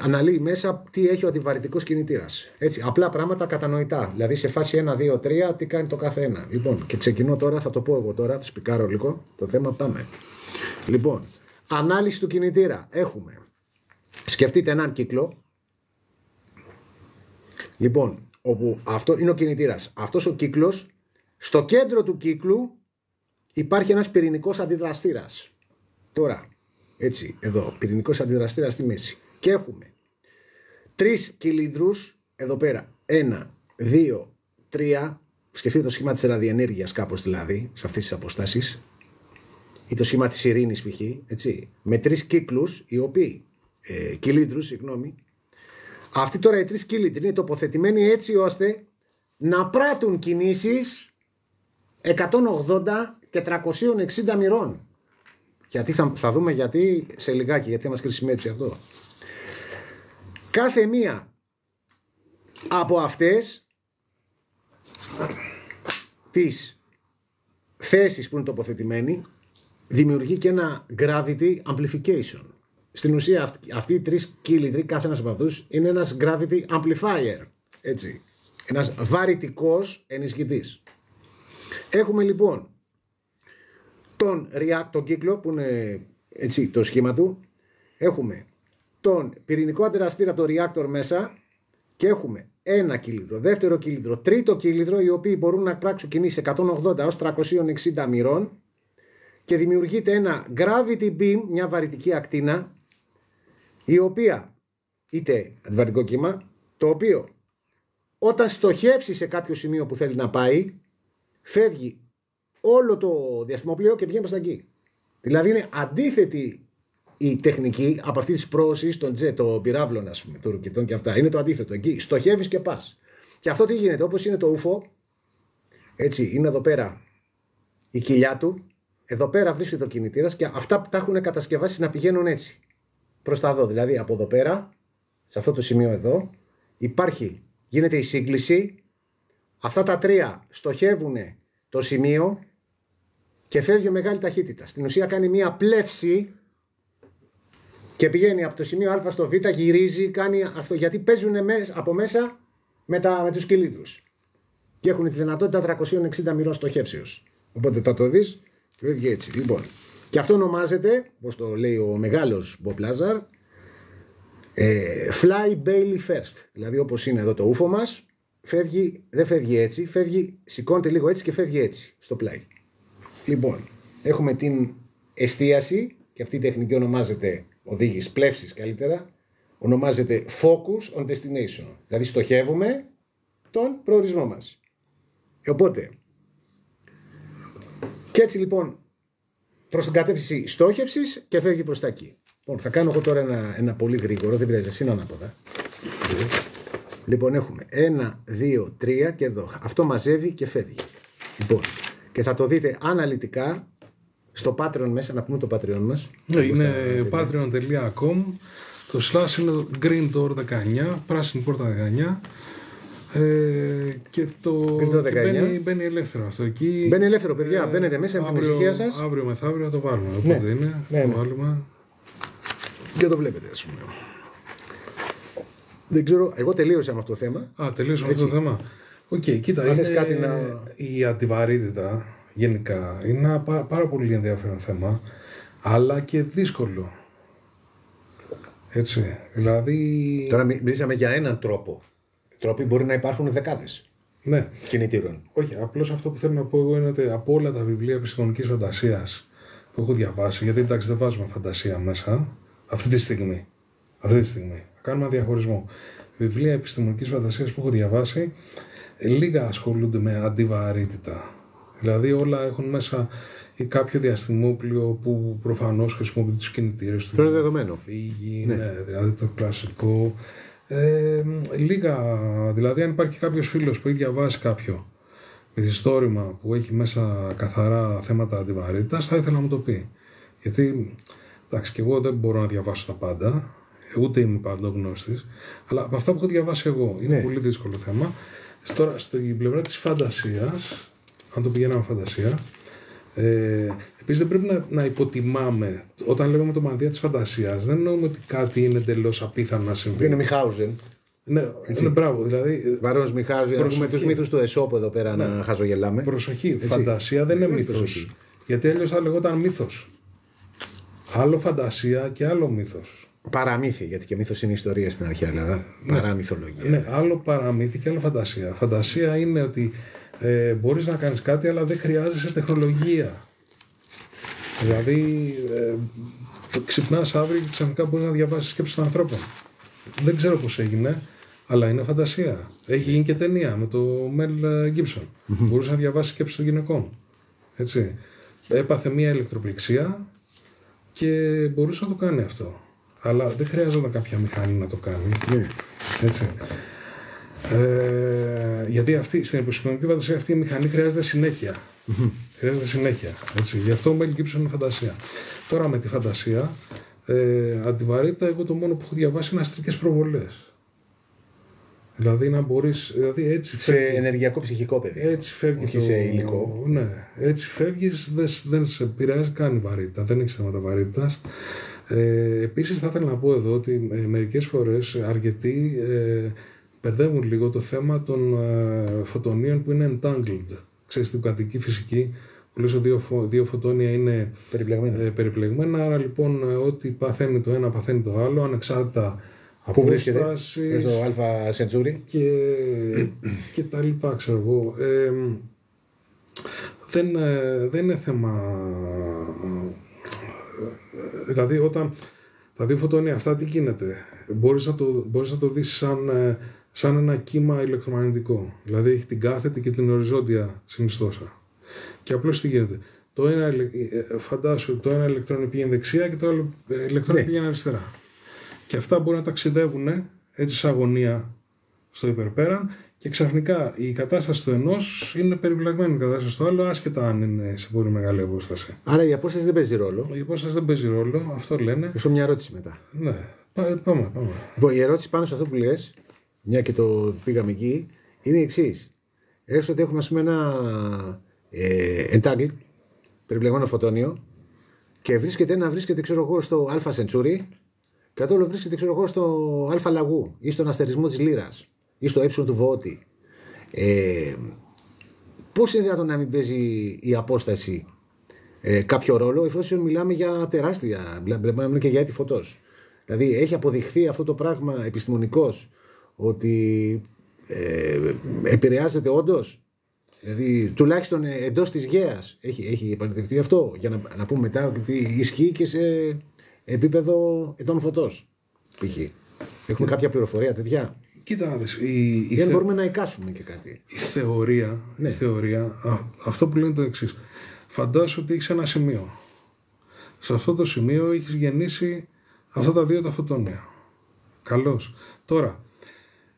αναλύει μέσα τι έχει ο αντιβαρυτικός κινητήρας. Έτσι, απλά πράγματα κατανοητά. Δηλαδή σε φάση 1, 2, 3, τι κάνει το κάθε ένα. Λοιπόν, και ξεκινώ τώρα, θα το πω εγώ τώρα, το σπικάρω λίγο το θέμα, πάμε. Λοιπόν, ανάλυση του κινητήρα. Έχουμε. Σκεφτείτε έναν κύκλο. Λοιπόν, όπου αυτό είναι ο κινητήρας. Αυτός ο κύκλος, στο κέντρο του κύκλου υπάρχει ένας πυρηνικός αντιδραστήρας. Τώρα, έτσι, εδώ, πυρηνικός αντιδραστήρας στη μέση. Και έχουμε 3 κυλίνδρους, εδώ πέρα, 1, 2, 3. Σκεφτείτε το σχήμα της ραδιενέργειας κάπως δηλαδή, σε αυτές τις αποστάσεις. Ή το σχήμα της ειρήνης π.χ. έτσι, με 3 κύκλους, οι οποίοι, κυλίνδρους, συγγνώμη. Αυτοί τώρα οι 3 κύλινδροι είναι τοποθετημένοι έτσι ώστε να πράττουν κινήσεις 180 και 360 μοιρών. Γιατί θα δούμε γιατί σε λιγάκι, γιατί θα μας χρησιμεύσει αυτό. κάθε μία από αυτές τις θέσεις που είναι τοποθετημένη δημιουργεί και ένα gravity amplification. Στην ουσία αυτοί οι τρεις κύλιτροι, κάθε ένας από αυτούς είναι ένας gravity amplifier, έτσι, ένας βαρυτικός ενισχυτής. Έχουμε λοιπόν τον κύκλο που είναι έτσι το σχήμα του, έχουμε τον πυρηνικό αντιδραστήρα, το reactor μέσα, και έχουμε ένα κύλιτρο, δεύτερο κύλιτρο, τρίτο κύλιτρο, οι οποίοι μπορούν να πράξουν κινήσεις 180 έως 360 μοιρών, και δημιουργείται ένα gravity beam, μια βαρυτική ακτίνα, η οποία είτε αντιβαρυτικό κύμα, το οποίο όταν στοχεύσει σε κάποιο σημείο που θέλει να πάει, φεύγει όλο το διαστημόπλαιο και πηγαίνει προς τα εκεί. Δηλαδή είναι αντίθετη η τεχνική από αυτή τη πρόωση των τζετ, των πυράβλων, ας πούμε, των ρουκετών και αυτά. Είναι το αντίθετο. Εκεί στοχεύεις και πας. Και αυτό τι γίνεται, όπως είναι το UFO, έτσι, είναι εδώ πέρα η κοιλιά του, εδώ πέρα βρίσκεται ο κινητήρας, και αυτά που τα έχουν κατασκευάσει να πηγαίνουν έτσι προς τα εδώ. Δηλαδή από εδώ πέρα, σε αυτό το σημείο εδώ, γίνεται η σύγκληση, αυτά τα τρία στοχεύουν το σημείο και φεύγει με μεγάλη ταχύτητα. Στην ουσία κάνει μία πλεύση και πηγαίνει από το σημείο Α στο Β, γυρίζει, κάνει αυτό, γιατί παίζουν από μέσα με τους κυλίτρους και έχουν τη δυνατότητα 360 μοιρών στοχεύσεως. Οπότε θα το δεις και φεύγει έτσι. Λοιπόν, και αυτό ονομάζεται, όπως το λέει ο μεγάλος Bob Lazar, fly Bailey first. Δηλαδή όπως είναι εδώ το ούφο μας, δεν φεύγει έτσι, σηκώνεται λίγο έτσι και φεύγει έτσι στο πλάι. Λοιπόν, έχουμε την εστίαση, και αυτή η τεχνική ονομάζεται οδήγηση πλεύσης καλύτερα, ονομάζεται focus on destination. Δηλαδή στοχεύουμε τον προορισμό μας. Οπότε, και έτσι λοιπόν προς την κατεύθυνση στόχευσης και φεύγει προς τα εκεί. Λοιπόν, θα κάνω εγώ τώρα ένα πολύ γρήγορο, δεν πειράζει, εσύ είναι ανάποδα. Λοιπόν, έχουμε 1, 2, 3 και εδώ. Αυτό μαζεύει και φεύγει. Λοιπόν, και θα το δείτε αναλυτικά στο Patreon μέσα, να πούμε το Patreon μας. Είναι patreon.com, το slash είναι green door 19, πράσινη πόρτα 19. Και το μπαίνει ελεύθερο αυτό εκεί. Μπαίνει ελεύθερο, παιδιά. Μπαίνετε μέσα με την ησυχία σας. Αύριο μεθαύριο θα το βάλουμε. Οπότε είναι το βάλουμε. Και το βλέπετε, ας πούμε. Δεν ξέρω, εγώ τελείωσα με αυτό το θέμα. Τελείωσα με αυτό το θέμα. Οκ, κοίτα, η αντιβαρύτητα γενικά είναι ένα πάρα πολύ ενδιαφέρον θέμα, αλλά και δύσκολο. Έτσι, δηλαδή... Τώρα μιλήσαμε για έναν τρόπο. Τρόποι μπορεί να υπάρχουν δεκάδες κινητήρων. Όχι, απλώς αυτό που θέλω να πω εγώ είναι ότι από όλα τα βιβλία επιστημονικής φαντασίας που έχω διαβάσει, γιατί εντάξει δεν βάζουμε φαντασία μέσα αυτή τη στιγμή. Θα κάνουμε ένα διαχωρισμό. Βιβλία επιστημονικής φαντασίας που έχω διαβάσει, λίγα ασχολούνται με αντιβαρύτητα. Δηλαδή όλα έχουν μέσα ή κάποιο διαστημόπλιο που προφανώς χρησιμοποιεί τους κινητήρες του. Αυτό είναι δεδομένο. Δηλαδή το κλασικό. Λίγα, δηλαδή αν υπάρχει κάποιος φίλος που έχει διαβάσει κάποιο μυθιστόρημα που έχει μέσα καθαρά θέματα αντιβαρύτητας, θα ήθελα να μου το πει. Γιατί, εντάξει, και εγώ δεν μπορώ να διαβάσω τα πάντα, ούτε είμαι παντογνώστης, αλλά από αυτά που έχω διαβάσει εγώ είναι πολύ δύσκολο θέμα. Τώρα, στην πλευρά της φαντασίας, αν το πηγαίναμε φαντασία, επίσης δεν πρέπει να υποτιμάμε. Όταν λέμε το μανδύα της φαντασίας, δεν εννοούμε ότι κάτι είναι εντελώς απίθανο να συμβεί. Είναι Μιχάουζεν. Ναι, μπράβο. Δηλαδή, Βαρός Μιχάουζεν. Έχουμε τους μύθους του Εσώπου εδώ πέρα να χαζογελάμε. Προσοχή. Φαντασία δεν είναι μύθος. Γιατί αλλιώς θα λεγόταν μύθος. Άλλο φαντασία και άλλο μύθος. Παραμύθι, γιατί και μύθος είναι ιστορία στην αρχαία Ελλάδα. Παραμυθολογία. Ναι, άλλο παραμύθι και άλλο φαντασία. Φαντασία είναι ότι μπορείς να κάνεις κάτι, αλλά δεν χρειάζεσαι τεχνολογία. Δηλαδή, ξυπνάς αύριο και ξαφνικά μπορείς να διαβάσεις σκέψεις των ανθρώπων. Δεν ξέρω πώς έγινε, αλλά είναι φαντασία. Έχει γίνει και ταινία με το Μέλ Γκίψον. Μπορούσε να διαβάσει σκέψεις των γυναικών. Έτσι. Έπαθε μία ηλεκτροπληξία και μπορούσε να το κάνει αυτό. Αλλά δεν χρειάζονταν κάποια μηχανή να το κάνει. Έτσι. Γιατί στην επιστημονική φαντασία αυτή η μηχανή χρειάζεται συνέχεια. Χρειάζεται συνέχεια. Έτσι. Γι' αυτό ο Μέλ Γκίψον είναι φαντασία. Τώρα με τη φαντασία Αντιβαρύτητα, εγώ το μόνο που έχω διαβάσει είναι αστρικές προβολές. Δηλαδή να μπορείς, δηλαδή έτσι σε ενεργειακό ψυχικό παιδί. Έτσι φεύγει. Όχι σε υλικό. Ναι, έτσι φεύγεις, δεν σε επηρεάζει καν η βαρύτητα, δεν έχεις θέματα βαρύτητας. Επίσης θα ήθελα να πω εδώ ότι μερικές φορές αρκετοί μπερδεύουν λίγο το θέμα των φωτονίων που είναι entangled. Ξέρεις, στην κουαντική φυσική που λες ότι δύο φωτόνια είναι περιπλεγμένα, άρα λοιπόν ό,τι παθαίνει το ένα παθαίνει το άλλο, ανεξάρτητα από απόστασης στο Αλφα Σεντσούρι και τα λοιπά, ξέρω εγώ. Δεν είναι θέμα. Δηλαδή όταν τα δύο φωτόνια αυτά τι γίνεται, μπορείς να το δεις σαν ένα κύμα ηλεκτρομαγνητικό. Δηλαδή έχει την κάθετη και την οριζόντια συνιστόσα. Και απλώς τι γίνεται. Φαντάσου το ένα ηλεκτρόν πηγαίνει δεξιά και το άλλο ηλεκτρόν πηγαίνει αριστερά. Και αυτά μπορούν να ταξιδεύουν έτσι σαν αγωνία στο υπερπέραν και ξαφνικά η κατάσταση του ενός είναι περιπλαγμένη η κατάσταση του άλλου, άσχετα αν είναι σε πολύ μεγάλη απόσταση. Άρα η απόσταση δεν παίζει ρόλο. Η απόσταση δεν παίζει ρόλο, αυτό λένε. Έχω μια ερώτηση μετά. Ναι, πάμε. Λοιπόν, η ερώτηση πάνω σε αυτό που λες, μια και το πήγαμε εκεί, είναι η εξής. Έστω ότι έχουμε, ας πούμε, ένα entangled, περιπλεγμένο φωτόνιο και βρίσκεται, ξέρω εγώ, στο Αλφα Σεντσούρι. Κατ' όλο βρίσκεται, ξέρω εγώ, στο Α λαγού ή στον αστερισμό της Λύρας ή στο του Βότη. Πώς είναι δυνατόν να μην παίζει η απόσταση κάποιο ρόλο, εφόσον μιλάμε για τεράστια, μιλάμε και για έτη φωτός. Δηλαδή έχει αποδειχθεί αυτό το πράγμα επιστημονικώς ότι επηρεάζεται όντως. Δηλαδή τουλάχιστον εντός της γέας έχει επαληθευτεί αυτό, για να πούμε μετά ότι ισχύει και σε επίπεδο ετών φωτός. Έχουμε κάποια πληροφορία τέτοια. Κοίτα να δεις. Δεν μπορούμε να εικάσουμε και κάτι. Η θεωρία, αυτό που λένε το εξής. Φαντάσου ότι έχεις ένα σημείο. Σε αυτό το σημείο έχεις γεννήσει αυτά τα δύο τα φωτόνια. Καλώς. Τώρα,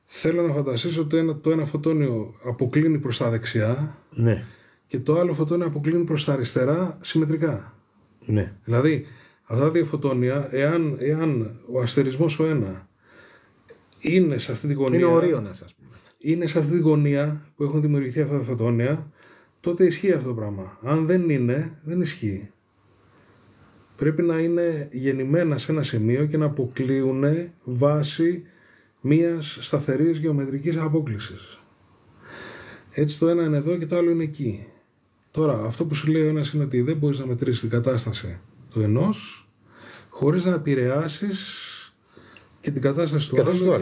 θέλω να φανταστήσω ότι το ένα φωτόνιο αποκλίνει προς τα δεξιά, ναι, και το άλλο φωτόνιο αποκλίνει προς τα αριστερά συμμετρικά. Ναι. Δηλαδή, αυτά τα δύο φωτόνια, εάν ο αστερισμός ο ένα είναι σε αυτή τη γωνία. Είναι ο Ορίωνας, ας πούμε. Είναι σε αυτή τη γωνία που έχουν δημιουργηθεί αυτά τα φωτόνια, τότε ισχύει αυτό το πράγμα. Αν δεν είναι, δεν ισχύει. Πρέπει να είναι γεννημένα σε ένα σημείο και να αποκλείουν βάσει μιας σταθερής γεωμετρικής απόκλησης. Έτσι το ένα είναι εδώ και το άλλο είναι εκεί. Τώρα, αυτό που σου λέει ο ένας είναι ότι δεν μπορείς να μετρήσεις την κατάσταση του ενός χωρίς να επηρεάσεις και την κατάσταση του άλλου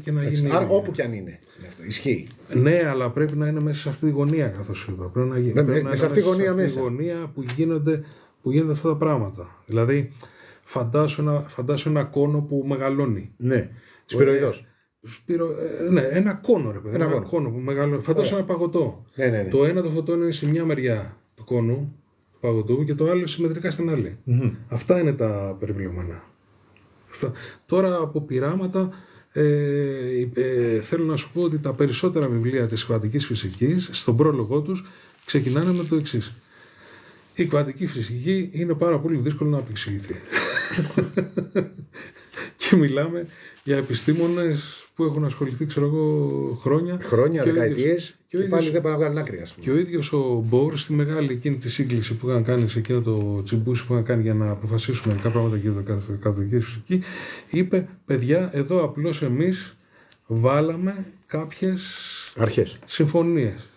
και να γίνει. Άρα, όπου και αν είναι. Αυτό ισχύει. Ναι, αλλά πρέπει να είναι μέσα σε αυτή τη γωνία, καθώς σου είπα. Πρέπει να είναι μέσα σε αυτή τη γωνία που γίνονται αυτά τα πράγματα. Δηλαδή, φαντάσου ένα κόνο που μεγαλώνει. Ναι. Σπυροειδός. Ναι, ένα κόνο, ρε παιδί. Ένα κόνο που μεγαλώνει. Φαντάσου ένα παγωτό. Ναι. Το ένα το φωτόνιο είναι σε μια μεριά του κόνου, του παγωτού, και το άλλο συμμετρικά στην άλλη. Mm-hmm. Αυτά είναι τα περιπλεγμένα. Τώρα από πειράματα θέλω να σου πω ότι τα περισσότερα βιβλία της κβαντικής φυσικής στον πρόλογό τους ξεκινάνε με το εξής. Η κβαντική φυσική είναι πάρα πολύ δύσκολο να απεξηγηθεί. Και μιλάμε για επιστήμονες που έχουν ασχοληθεί, ξέρω εγώ, χρόνια, δεκαετίες, και πάλι δεν πάνε να βγάλουν άκρη, ας πούμε. Και ο ίδιος ο Μπορ στη μεγάλη εκείνη τη σύγκληση που είχαν κάνει σε εκείνο το τσιμπούσι που είχαν κάνει για να αποφασίσουν μερικά πράγματα για την κβαντική φυσική, είπε, παιδιά, εδώ απλώς εμείς βάλαμε κάποιες συμφωνίες.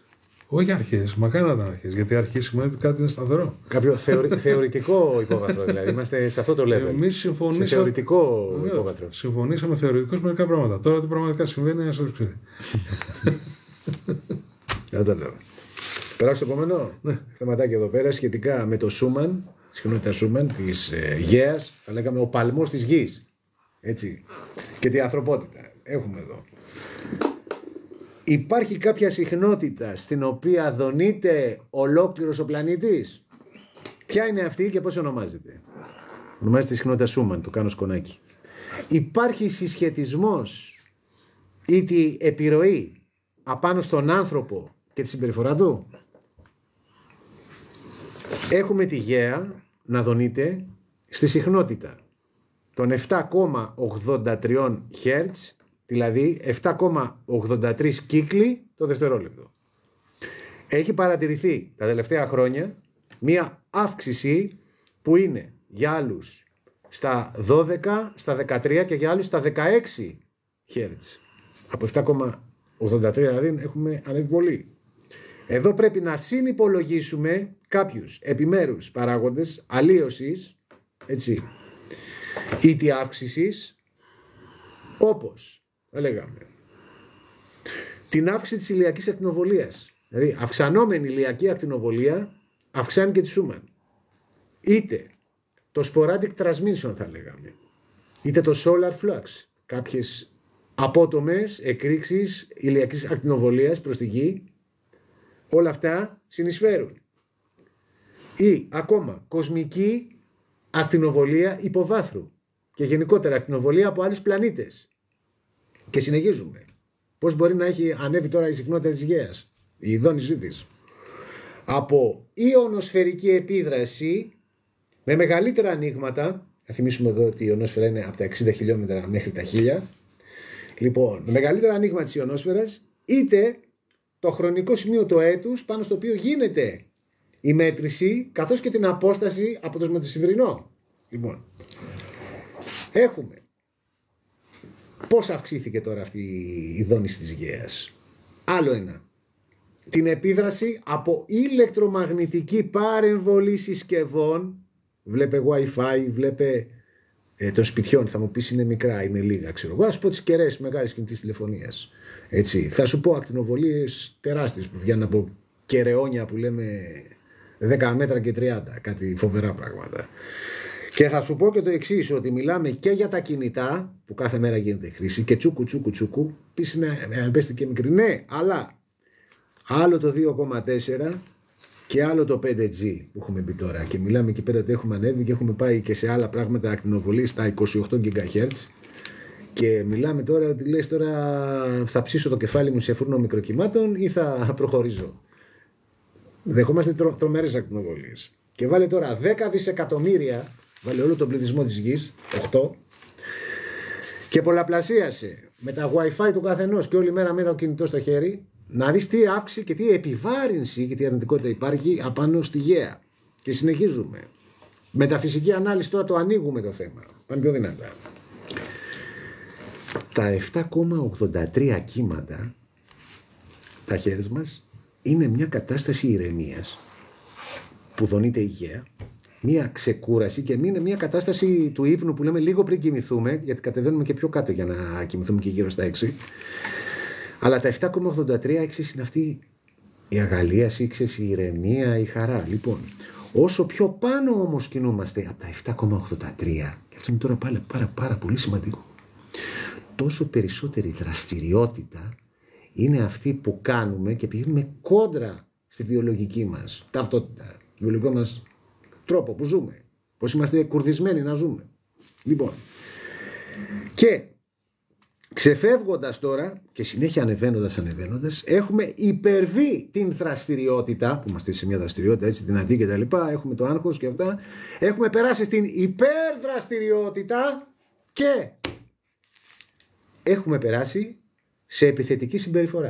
Όχι αρχές, μακάρι να ήταν αρχές, γιατί αρχές σημαίνει ότι κάτι είναι σταθερό. Κάποιο θεωρητικό υπόβαθρο, δηλαδή. Είμαστε σε αυτό το level. Εμείς συμφωνήσαμε. Σε θεωρητικό υπόβαθρο. Συμφωνήσαμε θεωρητικώς μερικά πράγματα. Τώρα τι πραγματικά συμβαίνει, ένας όλος ξέρει. Κατάλαβα. Περάσω στο επόμενο. Ναι. Θεματάκι εδώ πέρα σχετικά με το Σούμαν, συχνότητα Σούμαν της γέας, θα λέγαμε ο παλμός της γης. Έτσι. Και την ανθρωπότητα. Έχουμε εδώ. Υπάρχει κάποια συχνότητα στην οποία δονείται ολόκληρος ο πλανήτης. Ποια είναι αυτή και πώς ονομάζεται? Ονομάζεται συχνότητα Σούμαν, το κάνω σκονάκι. Υπάρχει συσχετισμός ή τη επιρροή απάνω στον άνθρωπο και τη συμπεριφορά του. Έχουμε τη γέα να δονείται στη συχνότητα. των 7,83 Hz, δηλαδή 7,83 κύκλοι το δευτερόλεπτο. Έχει παρατηρηθεί τα τελευταία χρόνια μία αύξηση που είναι για άλλους στα 12, στα 13 και για άλλους στα 16 Hz. Από 7,83 δηλαδή έχουμε ανέβει πολύ. Εδώ πρέπει να συνυπολογίσουμε κάποιους επιμέρους παράγοντες αλλίωσης, έτσι, ή τη αύξησης, όπως θα λέγαμε την αύξηση της ηλιακής ακτινοβολίας. Δηλαδή αυξανόμενη ηλιακή ακτινοβολία αυξάνει και τη Σούμαν. Είτε το sporadic transmission θα λέγαμε, είτε το solar flux, κάποιες απότομες εκρήξεις ηλιακής ακτινοβολίας προς τη γη, όλα αυτά συνεισφέρουν. Ή ακόμα κοσμική ακτινοβολία υποβάθρου και γενικότερα ακτινοβολία από άλλους πλανήτες. Και συνεχίζουμε. Πώς μπορεί να έχει ανέβει τώρα η συχνότητα της Γαίας, η ειδόνησή της. Από ιονοσφαιρική επίδραση με μεγαλύτερα ανοίγματα, θα θυμίσουμε εδώ ότι η ιονόσφαιρα είναι από τα 60 χιλιόμετρα μέχρι τα 1000, λοιπόν, με μεγαλύτερα ανοίγματα της ιονόσφαιρας, είτε το χρονικό σημείο του έτους πάνω στο οποίο γίνεται η μέτρηση, καθώς και την απόσταση από το μεσημβρινό. Λοιπόν, έχουμε πώς αυξήθηκε τώρα αυτή η δόνηση της Γαίας. Άλλο ένα. Την επίδραση από ηλεκτρομαγνητική παρεμβολή συσκευών, βλέπε Wi-Fi, βλέπε των σπιτιών, θα μου πεις είναι μικρά, είναι λίγα, ξέρω εγώ. Θα σου πω τις κεραίες μεγάλης κινητής τηλεφωνίας. Έτσι. Θα σου πω ακτινοβολίες τεράστιες που βγαίνουν από κεραιόνια που λέμε 10 μέτρα και 30, κάτι φοβερά πράγματα. Και θα σου πω και το εξής, ότι μιλάμε και για τα κινητά που κάθε μέρα γίνεται χρήση και τσούκου, πεις να πέστε και μικρή, ναι, αλλά άλλο το 2,4 και άλλο το 5G που έχουμε πει τώρα, και μιλάμε εκεί πέρα ότι έχουμε ανέβει και έχουμε πάει και σε άλλα πράγματα ακτινοβολή στα 28 GHz, και μιλάμε τώρα ότι λες τώρα θα ψήσω το κεφάλι μου σε φούρνο μικροκυμάτων ή θα προχωρήσω. Δεχόμαστε τρομερές ακτινοβολίες. Και βάλε τώρα 10 δισεκατομμύρια, βάλε όλο τον πληθυσμό της γης, 8, και πολλαπλασίασε με τα Wi-Fi του καθενός και όλη μέρα με το κινητό στο χέρι, να δεις τι αύξηση και τι επιβάρυνση και τι αρνητικότητα υπάρχει απάνω στη Γαία. Και συνεχίζουμε. Μεταφυσική ανάλυση τώρα το ανοίγουμε το θέμα. Πάμε πιο δυνατά. Τα 7,83 κύματα τα χέρια μας είναι μια κατάσταση ηρεμίας που δονείται η Γαία, μια ξεκούραση, και είναι μια κατάσταση του ύπνου που λέμε λίγο πριν κοιμηθούμε, γιατί κατεβαίνουμε και πιο κάτω για να κοιμηθούμε και γύρω στα 6. Αλλά τα 7,83 έξις είναι αυτή η αγαλίαση, η ηρεμία, η χαρά. Λοιπόν, όσο πιο πάνω όμως κινούμαστε από τα 7,83, και αυτό είναι τώρα πάρα πολύ σημαντικό, τόσο περισσότερη δραστηριότητα είναι αυτή που κάνουμε και πηγαίνουμε κόντρα στη βιολογική μας ταυτότητα, στη βιολογικό μας τρόπο που ζούμε, πώς είμαστε κουρδισμένοι να ζούμε. Λοιπόν, και ξεφεύγοντας τώρα και συνέχεια ανεβαίνοντας, έχουμε υπερβεί την δραστηριότητα, που είμαστε σε μια δραστηριότητα έτσι δυνατή και τα λοιπά, έχουμε το άγχος και αυτά, έχουμε περάσει στην υπερδραστηριότητα και έχουμε περάσει σε επιθετική συμπεριφορά.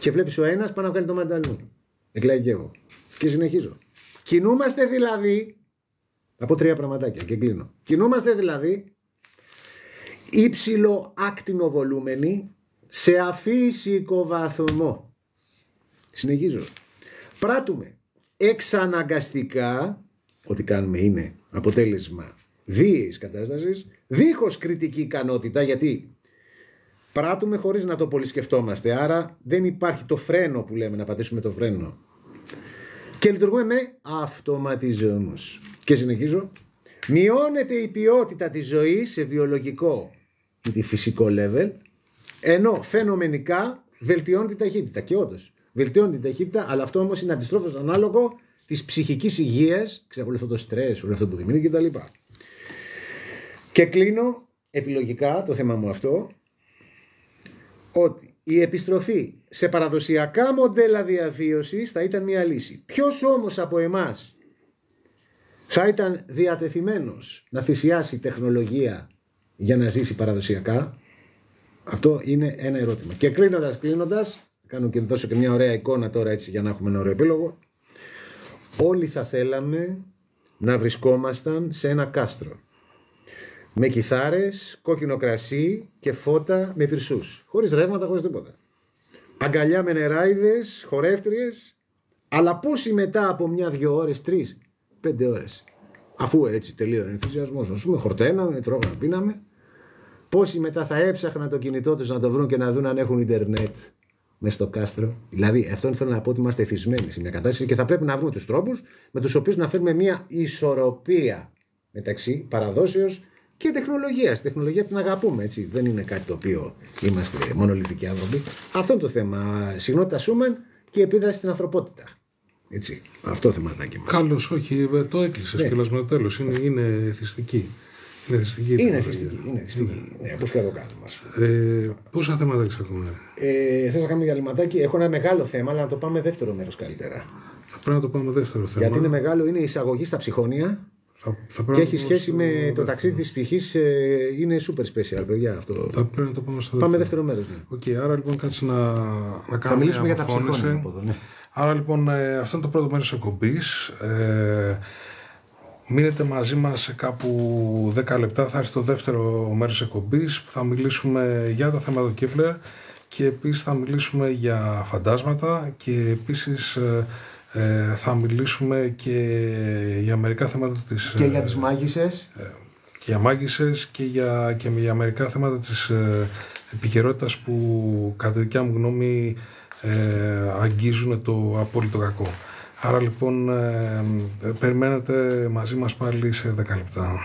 Και βλέπεις ο ένας πάνω να βγάλει το μανταλούν. Εκλάει και εγώ. Και συνεχίζω. Κινούμαστε δηλαδή, από 3 πραγματάκια και κλείνω. Κινούμαστε δηλαδή υψηλό ακτινοβολούμενοι σε αφύσικο βαθμό. Συνεχίζω. Πράττουμε εξαναγκαστικά, ό,τι κάνουμε είναι αποτέλεσμα βίαιης κατάστασης, δίχως κριτική ικανότητα, γιατί πράττουμε χωρίς να το πολύ σκεφτόμαστε, άρα δεν υπάρχει το φρένο που λέμε, να πατήσουμε το φρένο. Και λειτουργούμε με αυτοματισμούς. Και συνεχίζω. Μειώνεται η ποιότητα της ζωής σε βιολογικό ή φυσικό level, ενώ φαινομενικά βελτιώνει την ταχύτητα. Και όντως βελτιώνει την ταχύτητα, αλλά αυτό όμως είναι αντιστρόφως ανάλογο της ψυχικής υγείας, ξέρω, όλο αυτό το στρες, όλο αυτό που δημιουργεί κτλ. Και κλείνω επιλογικά το θέμα μου αυτό, ότι η επιστροφή σε παραδοσιακά μοντέλα διαβίωσης θα ήταν μια λύση. Ποιος όμως από εμάς θα ήταν διατεθειμένος να θυσιάσει τεχνολογία για να ζήσει παραδοσιακά? Αυτό είναι ένα ερώτημα. Και κλείνοντας, κάνω και δώσω και μια ωραία εικόνα τώρα έτσι για να έχουμε ένα ωραίο επίλογο. Όλοι θα θέλαμε να βρισκόμασταν σε ένα κάστρο. Με κιθάρες, κόκκινο κρασί και φώτα με πυρσούς. Χωρίς ρεύματα, χωρίς τίποτα. Αγκαλιά με νεράιδες, χορεύτριες. Αλλά πόσοι μετά από 1-2 ώρες, 3-5 ώρες, αφού έτσι τελείωνε ο ενθουσιασμός, ας πούμε, χορταίναμε, τρώγαμε, πίναμε, πόσοι μετά θα έψαχναν το κινητό τους να το βρουν και να δουν αν έχουν ίντερνετ μες στο κάστρο? Δηλαδή, αυτό θέλω να πω ότι είμαστε εθισμένοι σε μια κατάσταση και θα πρέπει να βρούμε τους τρόπους με τους οποίους να φέρουμε μια ισορροπία μεταξύ παραδόσεως και τεχνολογίας. Τεχνολογία την αγαπούμε, έτσι. Δεν είναι κάτι το οποίο είμαστε μονολυθικοί άνθρωποι. Αυτό είναι το θέμα. Συχνότητα Σούμαν και η επίδραση στην ανθρωπότητα. Έτσι. Αυτό θεματάκι μας. Καλώς, όχι, το έκλεισες κιόλας με το τέλος. Είναι εθιστική. Είναι εθιστική. Ναι, όπως και εδώ κάνουμε. Πόσα θέματα έχεις ακόμα? Θες να κάνουμε διαλυματάκι? Έχω ένα μεγάλο θέμα, αλλά να το πάμε δεύτερο μέρος καλύτερα. Θα πρέπει να το πάμε δεύτερο θέμα. Γιατί είναι μεγάλο, είναι η εισαγωγή στα ψυχόνια. Και έχει σχέση με το ταξίδι της ψυχής. Είναι super special, παιδιά, αυτό. Θα πρέπει να το πάμε στο δεύτερο μέρος. Ναι. Άρα λοιπόν κάτσε να κάνουμε. Θα μιλήσουμε για τα ψυχόνια από εδώ. Ναι. Άρα λοιπόν αυτό είναι το πρώτο μέρος της εκπομπής. Μείνετε μαζί μας σε κάπου 10 λεπτά. Θα έρθει το δεύτερο μέρος της εκπομπής που θα μιλήσουμε για τα θέματα του Κέπλερ και επίσης θα μιλήσουμε για φαντάσματα και επίσης θα μιλήσουμε και για μερικά θέματα της... Και για τις μάγισσες. Και για μάγισσες και για μερικά θέματα της επικαιρότητας που κατά δικιά μου γνώμη αγγίζουν το απόλυτο κακό. Άρα λοιπόν περιμένετε μαζί μας πάλι σε 10 λεπτά.